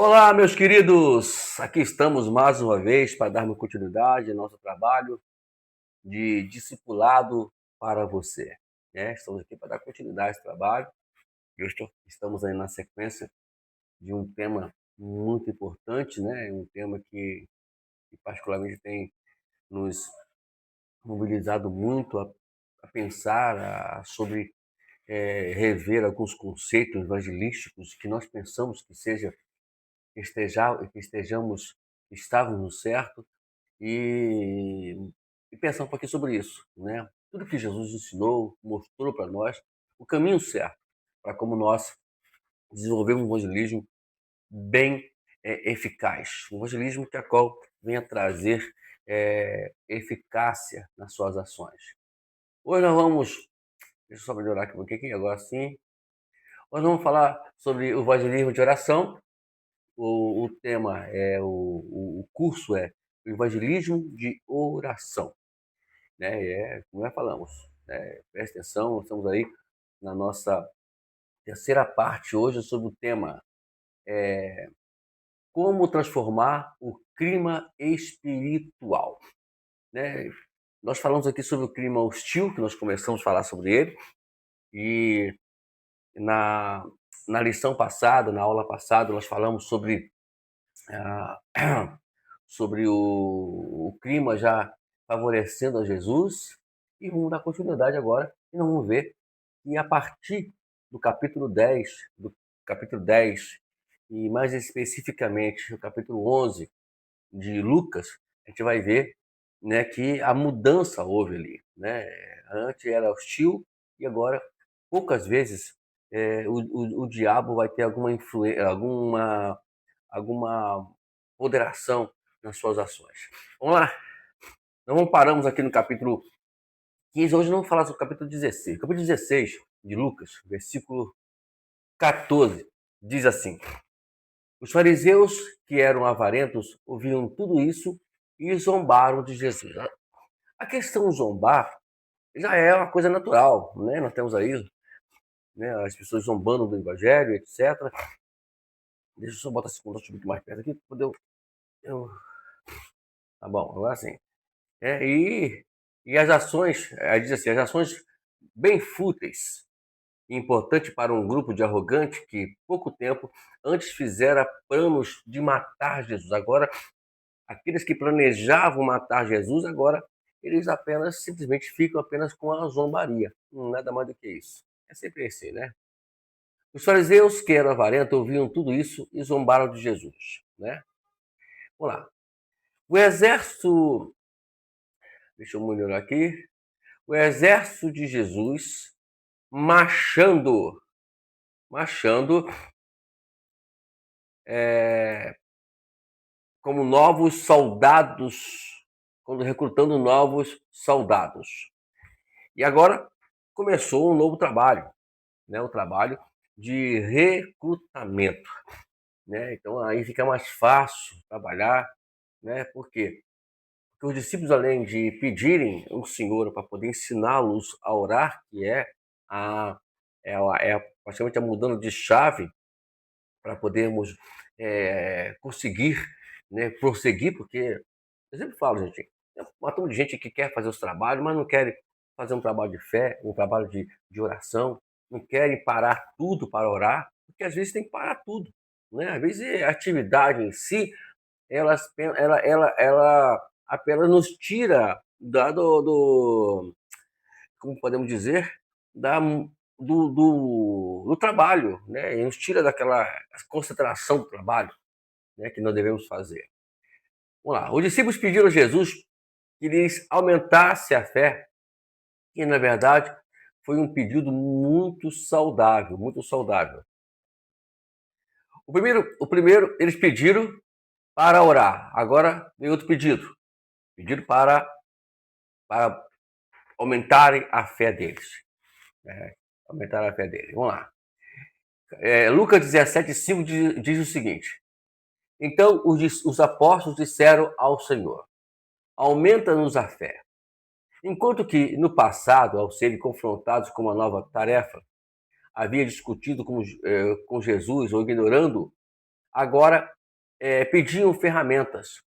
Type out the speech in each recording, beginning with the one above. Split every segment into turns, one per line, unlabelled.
Olá, meus queridos! Aqui estamos mais uma vez para darmos continuidade ao nosso trabalho de discipulado para você. Estamos aqui para dar continuidade a esse trabalho. E hoje estamos aí na sequência de um tema muito importante, né? Um tema que particularmente tem nos mobilizado muito a pensar sobre rever alguns conceitos evangelísticos que nós pensamos que estejamos, estávamos no certo e, e pensar um pouquinho sobre isso, né? Tudo que Jesus ensinou, mostrou para nós o caminho certo para como nós desenvolvemos um evangelismo bem eficaz, um evangelismo que a qual venha trazer eficácia nas suas ações. Hoje nós vamos, deixa eu só melhorar aqui um pouquinho, agora sim. Hoje vamos falar sobre o evangelismo de oração. O tema o curso é o evangelismo de oração, né? Como nós falamos, né? Presta atenção, nós estamos aí na nossa terceira parte hoje sobre o tema como transformar o clima espiritual, né? Nós falamos aqui sobre o clima hostil, que nós começamos a falar sobre ele, e na, na lição passada, na aula passada, nós falamos sobre sobre o clima já favorecendo a Jesus, e vamos dar continuidade agora, e nós vamos ver que a partir do capítulo 10 e mais especificamente o capítulo 11 de Lucas, a gente vai ver, né, que a mudança houve ali, né? Antes era hostil e agora poucas vezes o diabo vai ter alguma influência, alguma moderação nas suas ações. Vamos lá. Então, paramos aqui no capítulo 15. Hoje não vamos falar sobre o capítulo 16. O capítulo 16 de Lucas, versículo 14, diz assim: os fariseus, que eram avarentos, ouviam tudo isso e zombaram de Jesus. A questão zombar já é uma coisa natural, né? Nós temos aí, né, as pessoas zombando do evangelho, etc. Deixa eu só botar esse um pouquinho mais perto aqui, para Tá bom, agora sim. E as ações, diz assim, as ações bem fúteis e importante para um grupo de arrogantes que pouco tempo antes fizera planos de matar Jesus. Agora, aqueles que planejavam matar Jesus, agora eles apenas simplesmente ficam apenas com a zombaria. Nada mais do que isso. É sempre assim, né? Os fariseus, que eram avarentos, ouviam tudo isso e zombaram de Jesus, né? Vamos lá. O exército, deixa eu melhorar aqui. O exército de Jesus marchando como novos soldados, quando recrutando novos soldados. E agora começou um novo trabalho, né? O trabalho de recrutamento, né? Então aí fica mais fácil trabalhar, né? Por quê? Porque os discípulos, além de pedirem o Senhor para poder ensiná-los a orar, que a, praticamente a mudança de chave para podermos conseguir, né, prosseguir, porque eu sempre falo, gente, tem uma turma de gente que quer fazer os trabalhos, mas não quer fazer um trabalho de fé, um trabalho de oração, não querem parar tudo para orar, porque às vezes tem que parar tudo, né? Às vezes a atividade em si, ela apenas nos tira como podemos dizer, do trabalho, né? E nos tira daquela concentração do trabalho, né, que nós devemos fazer. Vamos lá. Os discípulos pediram a Jesus que lhes aumentasse a fé, e na verdade foi um pedido muito saudável, muito saudável. O primeiro eles pediram para orar. Agora vem outro pedido. Pedido para aumentarem a fé deles. Aumentar a fé deles. Vamos lá. Lucas 17:5 diz o seguinte: então os apóstolos disseram ao Senhor: aumenta-nos a fé. Enquanto que, no passado, ao serem confrontados com uma nova tarefa, havia discutido com Jesus ou ignorando agora pediam ferramentas,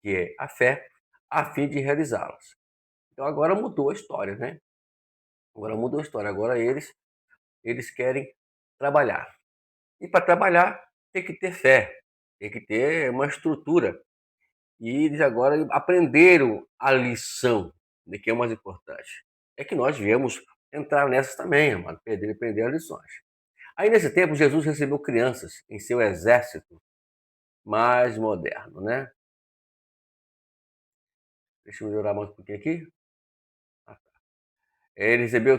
que é a fé, a fim de realizá-las. Então agora mudou a história, né? Agora mudou a história. Agora eles querem trabalhar. E para trabalhar tem que ter fé, tem que ter uma estrutura. E eles agora aprenderam a lição, de que é o mais importante. É que nós viemos entrar nessas também, amado, aprender as lições. Aí nesse tempo Jesus recebeu crianças em seu exército mais moderno, né? Deixa eu melhorar mais um pouquinho aqui. Ele recebeu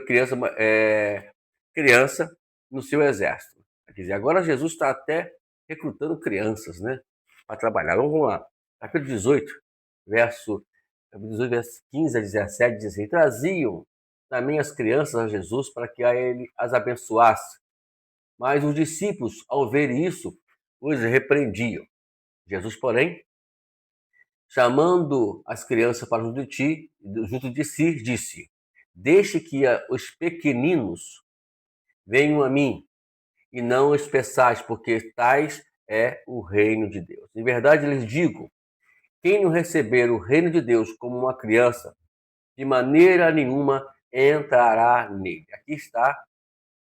criança no seu exército. Quer dizer, agora Jesus está até recrutando crianças, né? Para trabalhar. Vamos lá. Capítulo 18, verso 15 a 17, diz assim: traziam também as crianças a Jesus para que a ele as abençoasse. Mas os discípulos, ao ver isso, os repreendiam. Jesus, porém, chamando as crianças para junto de si, disse: deixe que os pequeninos venham a mim, e não os peçais, porque tais é o reino de Deus. Em verdade lhes digo, quem não receber o reino de Deus como uma criança, de maneira nenhuma entrará nele. Aqui está,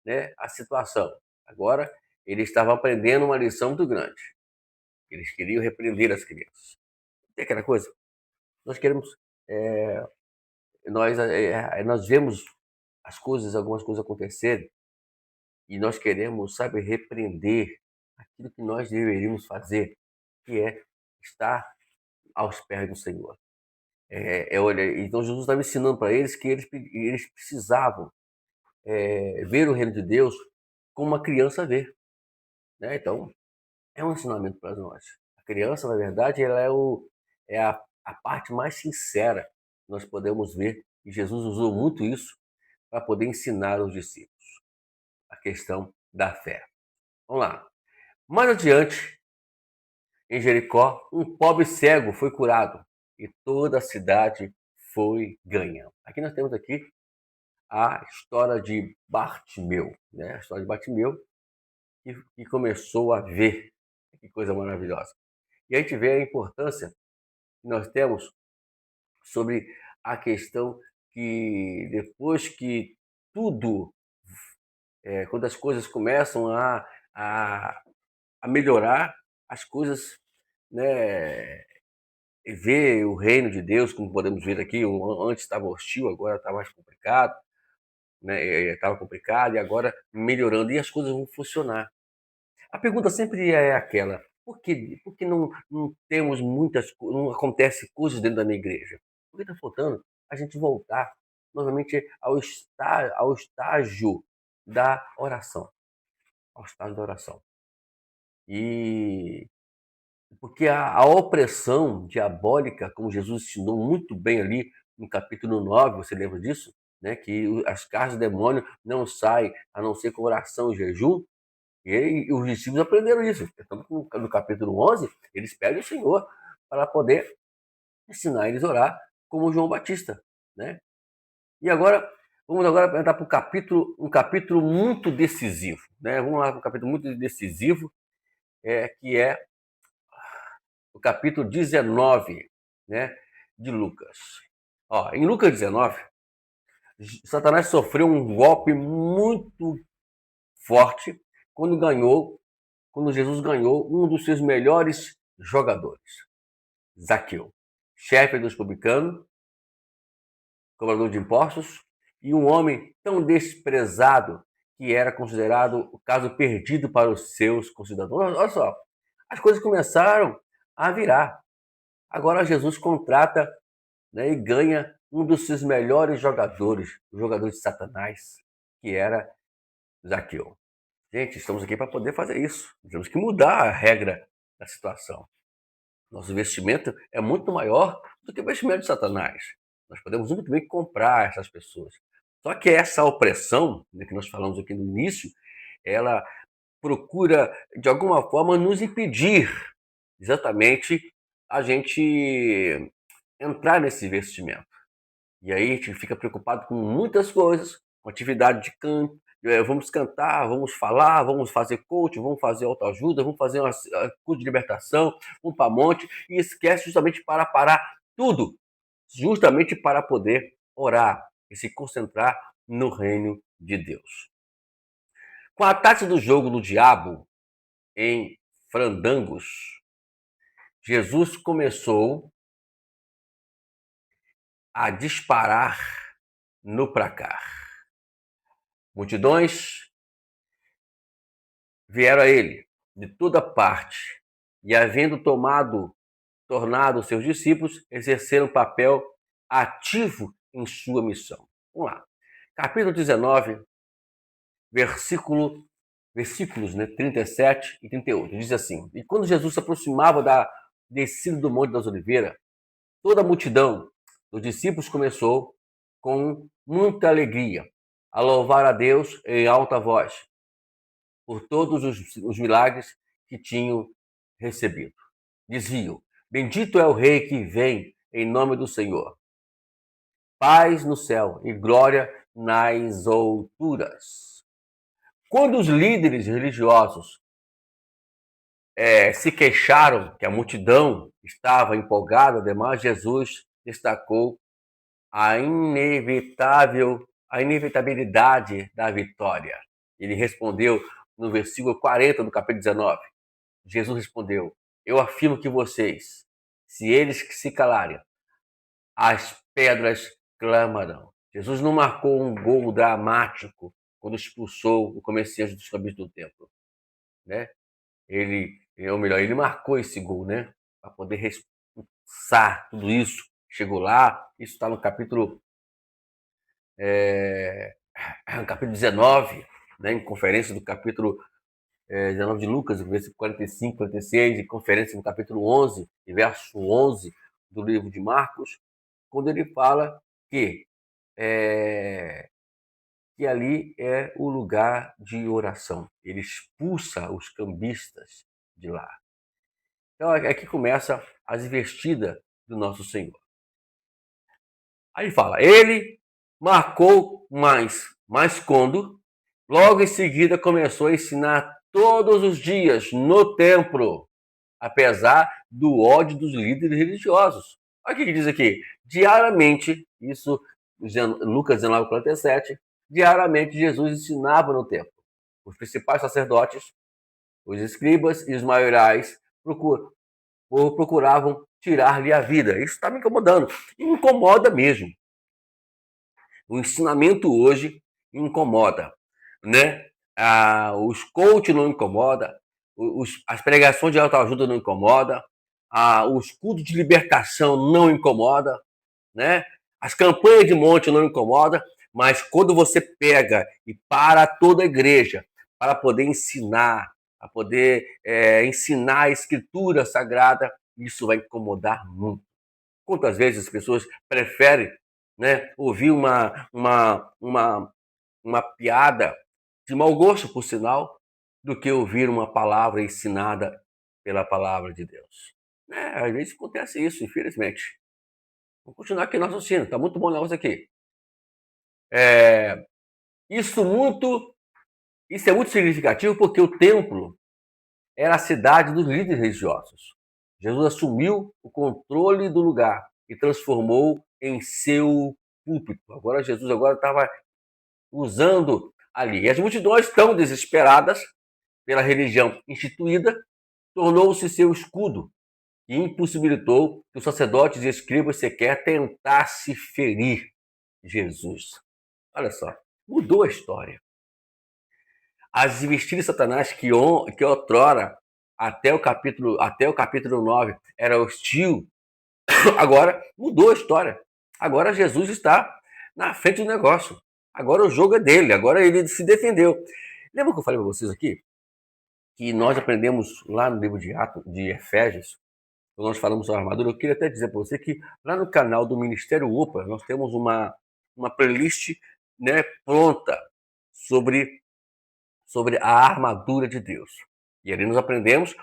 né, a situação. Agora, eles estavam aprendendo uma lição muito grande. Eles queriam repreender as crianças. Tem aquela coisa? Nós queremos... nós vemos algumas coisas acontecerem, e nós queremos, sabe, repreender aquilo que nós deveríamos fazer, que é estar aos pés do Senhor. Olha, então Jesus estava ensinando para eles que eles precisavam ver o reino de Deus como uma criança vê, né? Então, é um ensinamento para nós. A criança, na verdade, ela é a parte mais sincera que nós podemos ver, e Jesus usou muito isso para poder ensinar os discípulos a questão da fé. Vamos lá. Mais adiante, em Jericó, um pobre cego foi curado e toda a cidade foi ganha. Aqui nós temos a história de Bartimeu, né? A história de Bartimeu que começou a ver. Que coisa maravilhosa. E a gente vê a importância que nós temos sobre a questão que depois que tudo, quando as coisas começam a, a melhorar, as coisas, né, ver o reino de Deus, como podemos ver aqui, antes estava hostil, agora está mais complicado, né? Estava complicado e agora melhorando, e as coisas vão funcionar. A pergunta sempre é aquela: por que não temos não acontece coisas dentro da minha igreja? Porque está faltando a gente voltar novamente ao estágio da oração, ao estágio da oração. E porque a opressão diabólica, como Jesus ensinou muito bem ali no capítulo 9, você lembra disso? Né? Que as casas do demônio não saem a não ser com oração e jejum. E os discípulos aprenderam isso. Tanto que no capítulo 11, eles pedem o Senhor para poder ensinar eles a orar como João Batista, né? E agora, vamos agora entrar para um capítulo muito decisivo, né? Vamos lá para um capítulo muito decisivo, que é o capítulo 19, né, de Lucas. Ó, em Lucas 19, Satanás sofreu um golpe muito forte quando Jesus ganhou um dos seus melhores jogadores, Zaqueu, chefe dos publicanos, cobrador de impostos, e um homem tão desprezado que era considerado o caso perdido para os seus concidadãos. Olha só, as coisas começaram a virar. Agora Jesus contrata, né, e ganha um dos seus melhores jogadores, o jogador de Satanás, que era Zaqueu. Gente, estamos aqui para poder fazer isso. Temos que mudar a regra da situação. Nosso investimento é muito maior do que o investimento de Satanás. Nós podemos muito bem comprar essas pessoas. Só que essa opressão, né, que nós falamos aqui no início, ela procura, de alguma forma, nos impedir exatamente a gente entrar nesse investimento. E aí a gente fica preocupado com muitas coisas, com atividade de campo, vamos cantar, vamos falar, vamos fazer coach, vamos fazer autoajuda, vamos fazer uma curso de libertação, vamos para monte, e esquece justamente para parar tudo, justamente para poder orar e se concentrar no reino de Deus. Com a tática do jogo do diabo em frandangos, Jesus começou a disparar no placar. Multidões vieram a ele de toda parte e, havendo tornado seus discípulos, exerceram papel ativo em sua missão. Vamos lá. Capítulo 19, versículos 37 e 38. Diz assim: E quando Jesus se aproximava da descida do Monte das Oliveiras, toda a multidão dos discípulos começou, com muita alegria, a louvar a Deus em alta voz, por todos os milagres que tinham recebido. Diziam: Bendito é o Rei que vem em nome do Senhor. Paz no céu e glória nas alturas. Quando os líderes religiosos se queixaram que a multidão estava empolgada demais, Jesus destacou a inevitabilidade da vitória. Ele respondeu no versículo 40 do capítulo 19. Jesus respondeu: Eu afirmo que vocês, se eles se calarem, as pedras clamarão. Jesus não marcou um gol dramático quando expulsou o comerciante dos caminhos do templo, né? Ele marcou esse gol, né? Para poder expulsar tudo isso. Chegou lá, isso está no capítulo 19, né? Em conferência do capítulo 19 de Lucas, versículo 45, 46, e conferência no capítulo 11, verso 11 do livro de Marcos, quando ele fala que ali é o lugar de oração. Ele expulsa os cambistas de lá. Então, aqui começa as investidas do nosso Senhor. Aí fala, ele marcou mas quando, logo em seguida, começou a ensinar todos os dias no templo, apesar do ódio dos líderes religiosos. Olha o que diz aqui. Diariamente, isso, Lucas 19, 47, diariamente Jesus ensinava no templo. Os principais sacerdotes, os escribas e os maiorais procuravam tirar-lhe a vida. Isso está me incomodando. E incomoda mesmo. O ensinamento hoje incomoda, né? Os coaches não incomodam, as pregações de autoajuda não incomodam, os cultos de libertação não incomodam, né? As campanhas de monte não incomodam, mas quando você pega e para toda a igreja para poder ensinar, para poder ensinar a escritura sagrada, isso vai incomodar muito. Quantas vezes as pessoas preferem, né, ouvir uma piada de mau gosto, por sinal, do que ouvir uma palavra ensinada pela palavra de Deus. Às vezes acontece isso, infelizmente. Vamos continuar aqui no raciocínio, está muito bom o negócio aqui. Isso é muito significativo porque o templo era a cidade dos líderes religiosos. Jesus assumiu o controle do lugar e transformou em seu púlpito. Agora Jesus estava usando ali. E as multidões, tão desesperadas pela religião instituída, tornou-se seu escudo e impossibilitou que os sacerdotes e escribas sequer tentassem ferir Jesus. Olha só, mudou a história. As investidas de Satanás que outrora, até o capítulo 9, era hostil, agora mudou a história. Agora Jesus está na frente do negócio. Agora o jogo é dele, agora ele se defendeu. Lembra que eu falei para vocês aqui? Que nós aprendemos lá no livro de Efésios, quando nós falamos sobre a armadura. Eu queria até dizer para você que lá no canal do Ministério UPA, nós temos uma playlist, né, pronta sobre a armadura de Deus. E ali nós aprendemos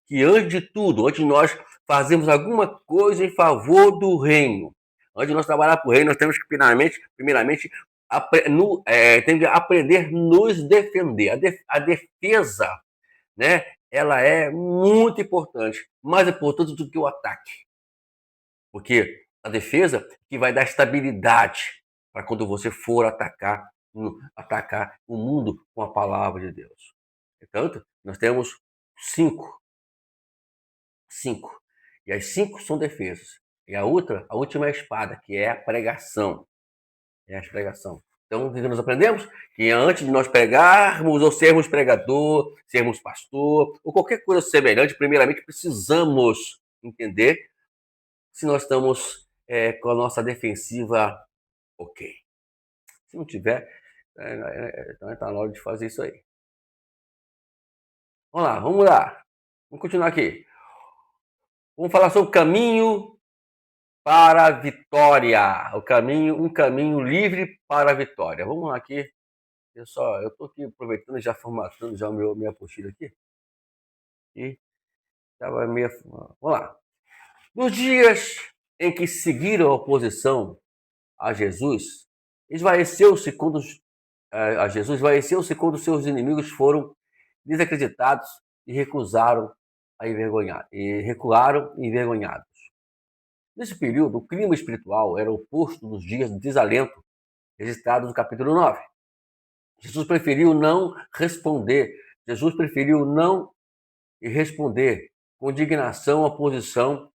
que antes de tudo, antes de nós fazermos alguma coisa em favor do reino, antes de nós trabalhar para o reino, nós temos que primeiramente tem que aprender a nos defender. A defesa, né, ela é muito importante, mais importante do que o ataque. Porque a defesa que vai dar estabilidade para quando você for atacar o mundo com a palavra de Deus. Portanto, nós temos cinco. E as 5 são defesas. E a última é a espada, que é a pregação. É a pregação. Então, o que nós aprendemos? Que antes de nós pregarmos, ou sermos pregador, sermos pastor, ou qualquer coisa semelhante, primeiramente precisamos entender se nós estamos com a nossa defensiva ok. Se não tiver, então está na hora de fazer isso aí. Vamos lá. Vamos continuar aqui. Vamos falar sobre o caminho para a vitória. Um caminho livre para a vitória. Vamos lá aqui. Eu estou aqui aproveitando, já formatando já minha apostila aqui. E estava meio. Vamos lá. Nos dias em que seguiram a oposição a Jesus, esvaeceu-se quando seus inimigos foram desacreditados e recuaram envergonhados. Nesse período, o clima espiritual era oposto dos dias de desalento registrados no capítulo 9. Jesus preferiu não responder com indignação à posição,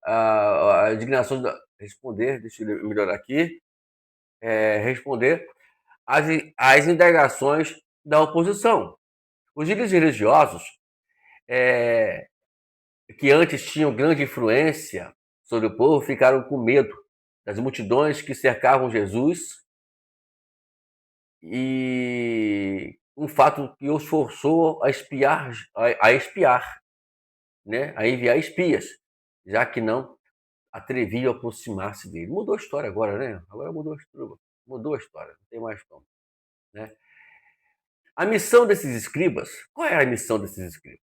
a indignação responder, deixa eu melhorar aqui, responder às indagações da oposição. Os líderes religiosos, que antes tinham grande influência sobre o povo, ficaram com medo das multidões que cercavam Jesus, e um fato que os forçou a espiar, né? A enviar espias, já que não atreviam a aproximar-se dele. Mudou a história agora, né? Agora mudou a história, não tem mais como, né? A missão desses escribas, qual é a missão desses escribas?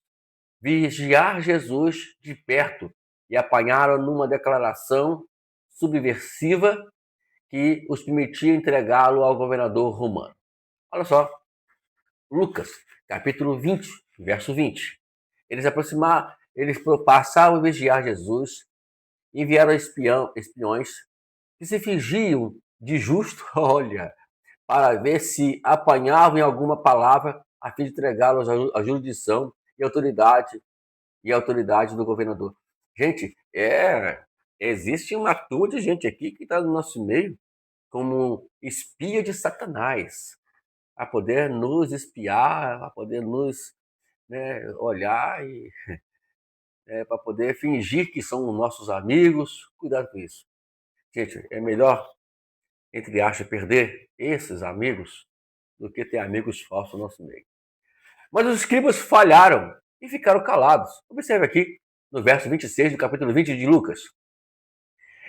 Vigiar Jesus de perto e apanharam numa declaração subversiva que os permitia entregá-lo ao governador romano. Olha só, Lucas, capítulo 20, verso 20. Eles passavam a vigiar Jesus, enviaram espiões que se fingiam de justo, olha, para ver se apanhavam em alguma palavra a fim de entregá-los à jurisdição e autoridade do governador. Gente, existe uma turma de gente aqui que está no nosso meio como espia de Satanás, a poder nos espiar, a poder nos, né, olhar e para poder fingir que são nossos amigos. Cuidado com isso. Gente, é melhor, entre aspas, perder esses amigos do que ter amigos falsos no nosso meio. Mas os escribas falharam e ficaram calados. Observe aqui no verso 26 do capítulo 20 de Lucas.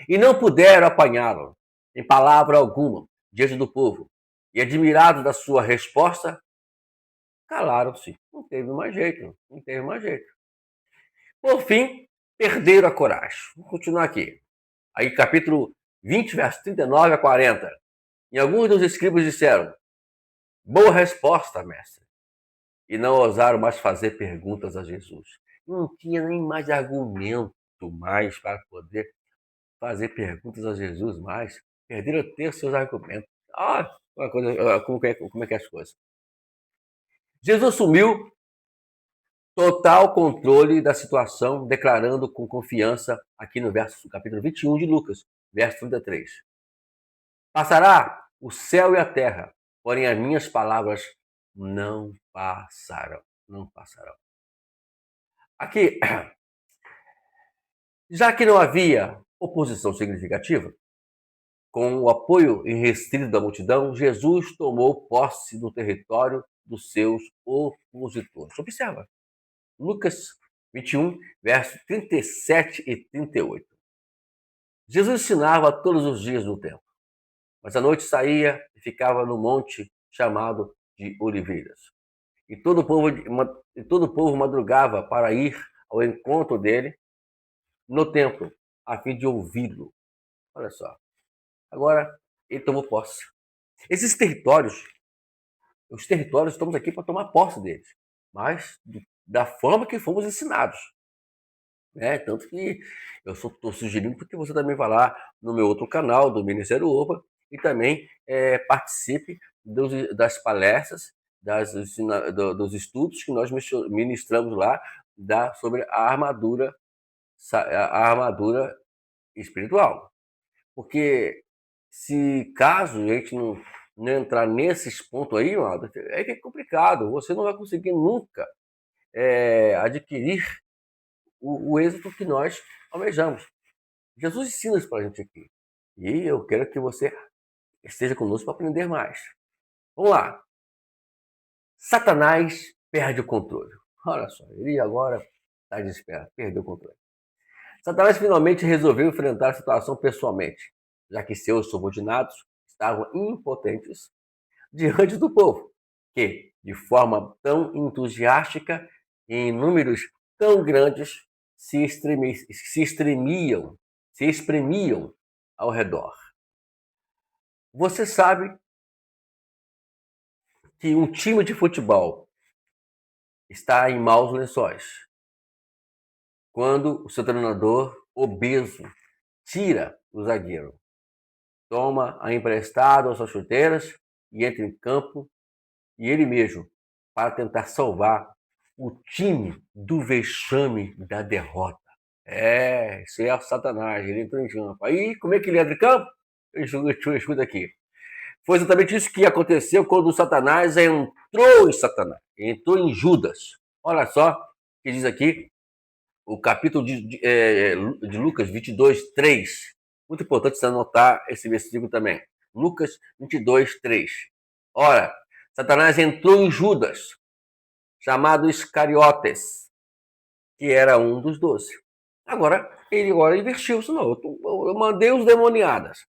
E não puderam apanhá-lo em palavra alguma diante do povo. E admirados da sua resposta, calaram-se. Não teve mais jeito. Por fim, perderam a coragem. Vamos continuar aqui. Aí, capítulo 20, verso 39 a 40. E alguns dos escribas disseram: boa resposta, mestre. E não ousaram mais fazer perguntas a Jesus. Não tinha nem mais argumento mais para poder fazer perguntas a Jesus mais. Perderam até os seus argumentos. Uma coisa, como é que é as coisas? Jesus assumiu total controle da situação, declarando com confiança, aqui no capítulo 21 de Lucas, verso 33. Passará o céu e a terra, porém as minhas palavras não passarão. Aqui, já que não havia oposição significativa, com o apoio irrestrito da multidão, Jesus tomou posse do território dos seus opositores. Observa, Lucas 21, versos 37 e 38. Jesus ensinava todos os dias no templo, mas à noite saía e ficava no monte chamado de Oliveiras. E todo o povo madrugava para ir ao encontro dele no templo, a fim de ouvi-lo. Olha só. Agora, ele tomou posse. Esses territórios, os territórios, estamos aqui para tomar posse deles, mas da forma que fomos ensinados. Tanto que eu estou sugerindo que você também vá lá no meu outro canal, do Ministério Oba, e também participe das palestras, dos estudos que nós ministramos lá sobre a armadura espiritual. Porque se caso a gente não entrar nesses pontos aí, é que é complicado. Você não vai conseguir nunca adquirir o êxito que nós almejamos. Jesus ensina isso para a gente aqui. E eu quero que você esteja conosco para aprender mais. Vamos lá. Satanás perde o controle. Olha só, ele agora está desesperado, perdeu o controle. Satanás finalmente resolveu enfrentar a situação pessoalmente, já que seus subordinados estavam impotentes diante do povo, que, de forma tão entusiástica e em números tão grandes, se espremiam ao redor. Você sabe que um time de futebol está em maus lençóis quando o seu treinador obeso tira o zagueiro, toma a emprestado as suas chuteiras e entra em campo e ele mesmo para tentar salvar o time do vexame da derrota. Isso é o Satanás, ele entrou em campo. Aí, como é que ele entra em campo? Eu escuto aqui. Foi exatamente isso que aconteceu quando o Satanás entrou em Judas. Olha só o que diz aqui o capítulo de Lucas 22, 3. Muito importante você anotar esse versículo também. Lucas 22, 3. Ora, Satanás entrou em Judas, chamado Iscariotes, que era um dos 12. Ele investiu. Não, eu mandei os demoniadas.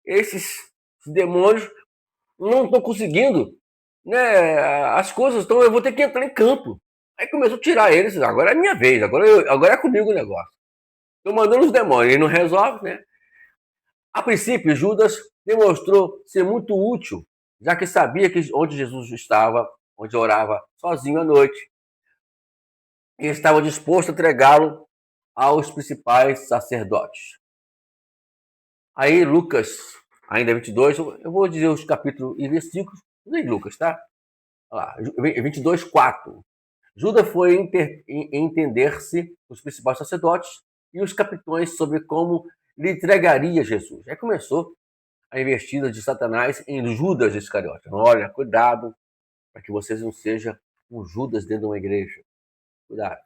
Esses demônios não estão conseguindo, né? As coisas estão, eu vou ter que entrar em campo. Aí começou a tirar eles, agora é minha vez, agora é comigo o negócio. Estou mandando os demônios, ele não resolve, né? A princípio, Judas demonstrou ser muito útil, já que sabia que onde Jesus estava, onde orava sozinho à noite, e estava disposto a entregá-lo aos principais sacerdotes. Aí Lucas, ainda 22, eu vou dizer os capítulos e versículos, nem Lucas, tá? Olha lá, 22, 4. Judas foi entender-se os principais sacerdotes e os capitões sobre como lhe entregaria Jesus. Aí começou a investida de Satanás em Judas Iscariote. Olha, cuidado para que vocês não sejam um Judas dentro de uma igreja. Cuidado.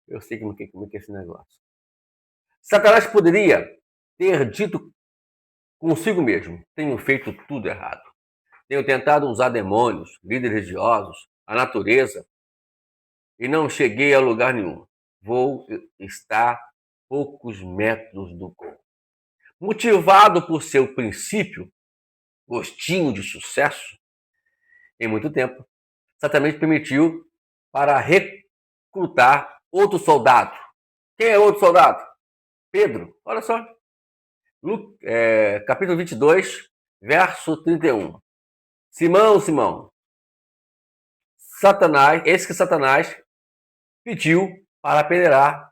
Eu sei como é esse negócio. Satanás poderia ter dito consigo mesmo: tenho feito tudo errado. Tenho tentado usar demônios, líderes religiosos, a natureza, e não cheguei a lugar nenhum. Vou estar poucos metros do gol. Motivado por seu princípio, gostinho de sucesso, em muito tempo, Satanás permitiu para recrutar outro soldado. Quem é outro soldado? Pedro. Olha só. Capítulo 22, verso 31. Simão, Satanás pediu para peneirar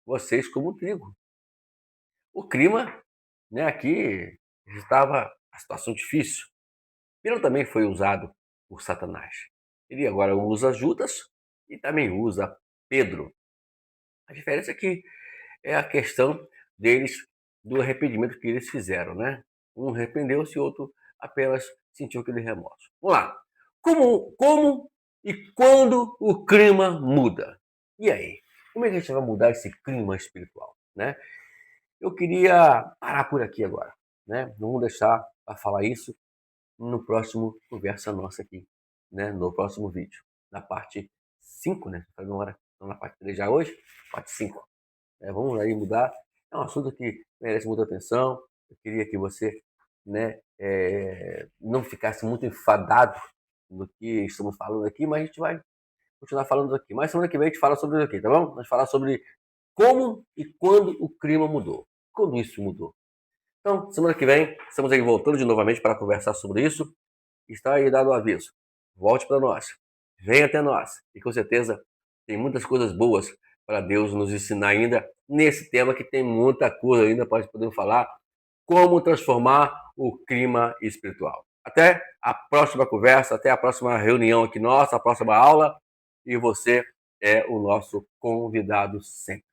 vocês como trigo. O clima, né, aqui estava a situação difícil. Pedro também foi usado por Satanás. Ele agora usa Judas e também usa Pedro. A diferença é que é a questão deles, do arrependimento que eles fizeram, né? Um arrependeu-se e o outro apenas sentiu aquele remorso. Vamos lá. Como e quando o clima muda? E aí? Como é que a gente vai mudar esse clima espiritual, né? Eu queria parar por aqui agora, né? Vamos deixar para falar isso no próximo conversa nossa aqui, né? No próximo vídeo, na parte 5, né? Agora, na parte 3 já hoje, parte 5. Vamos aí mudar. É um assunto que merece muita atenção. Eu queria que você, né, não ficasse muito enfadado no que estamos falando aqui, mas a gente vai continuar falando aqui. Mas semana que vem a gente fala sobre isso aqui, tá bom? Vamos falar sobre como e quando o clima mudou. Quando isso mudou. Então, semana que vem, estamos aí voltando de novamente para conversar sobre isso. Está aí dado o aviso. Volte para nós. Venha até nós. E com certeza tem muitas coisas boas para Deus nos ensinar ainda nesse tema que tem muita coisa ainda para poder falar. Como transformar o clima espiritual. Até a próxima conversa, até a próxima reunião aqui nossa, a próxima aula. E você é o nosso convidado sempre.